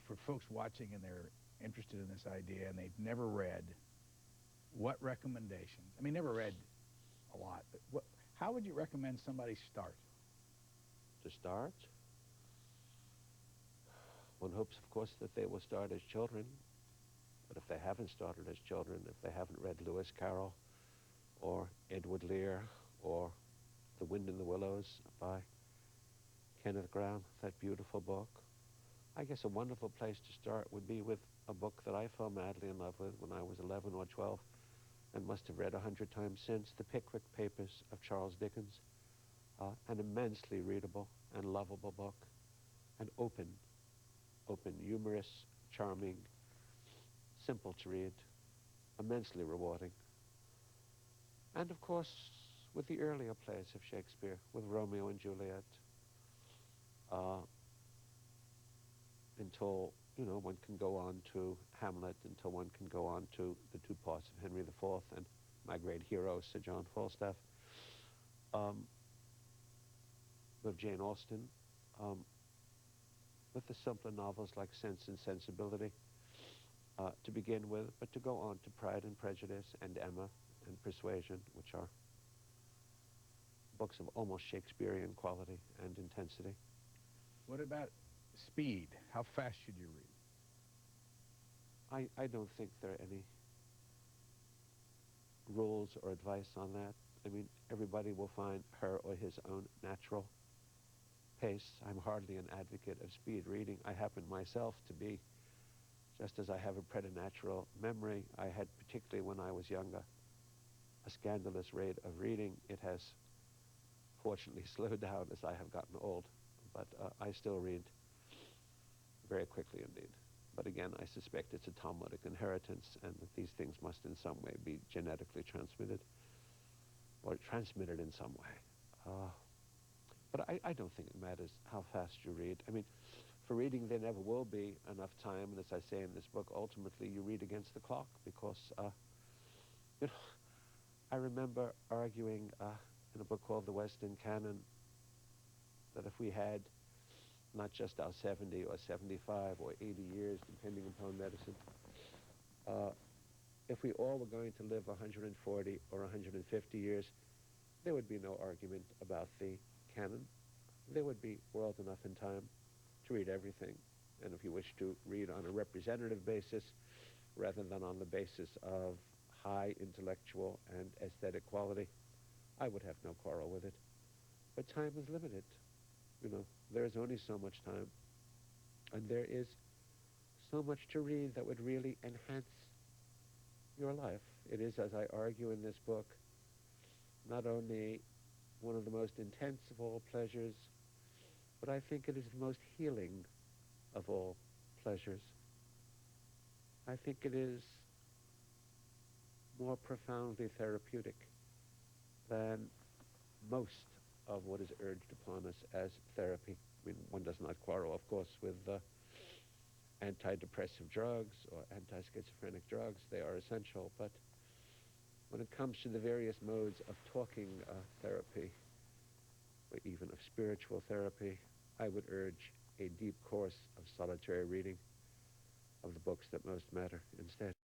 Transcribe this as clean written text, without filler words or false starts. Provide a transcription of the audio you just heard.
for folks watching and they're interested in this idea and they've never read, what recommendations? I mean, never read a lot, but how would you recommend somebody start? To start, one hopes, of course, that they will start as children. But if they haven't started as children, if they haven't read Lewis Carroll or Edward Lear or The Wind in the Willows by Kenneth Grahame, that beautiful book, I guess a wonderful place to start would be with a book that I fell madly in love with when I was 11 or 12 and must have read 100 times since, The Pickwick Papers of Charles Dickens. An immensely readable and lovable book, and open, humorous, charming, simple to read, immensely rewarding. And of course, with the earlier plays of Shakespeare, with Romeo and Juliet, until, one can go on to Hamlet, until one can go on to the two parts of Henry IV and my great hero, Sir John Falstaff, with Jane Austen, with the simpler novels like Sense and Sensibility, to begin with, but to go on to Pride and Prejudice and Emma and Persuasion, which are books of almost Shakespearean quality and intensity. What about speed? How fast should you read? I don't think there are any rules or advice on that. I mean, everybody will find her or his own natural pace. I'm hardly an advocate of speed reading. I happen myself to be, just as I have a preternatural memory, I had, particularly when I was younger, a scandalous rate of reading. It has fortunately slowed down as I have gotten old, but I still read very quickly indeed. But again, I suspect it's a Talmudic inheritance and that these things must in some way be genetically transmitted or transmitted in some way. But I don't think it matters how fast you read. I mean, for reading there never will be enough time, and as I say in this book, ultimately you read against the clock because, I remember arguing in a book called The Western Canon that if we had not just our 70 or 75 or 80 years, depending upon medicine, if we all were going to live 140 or 150 years, there would be no argument about the canon. There would be world enough in time to read everything. And if you wish to read on a representative basis rather than on the basis of high intellectual and aesthetic quality, I would have no quarrel with it. But time is limited. There is only so much time. And there is so much to read that would really enhance your life. It is, as I argue in this book, not only one of the most intense of all pleasures, but I think it is the most healing of all pleasures. I think it is more profoundly therapeutic than most of what is urged upon us as therapy. I mean, one does not quarrel, of course, with antidepressive drugs or anti-schizophrenic drugs. They are essential, but when it comes to the various modes of talking therapy, or even of spiritual therapy, I would urge a deep course of solitary reading of the books that most matter instead.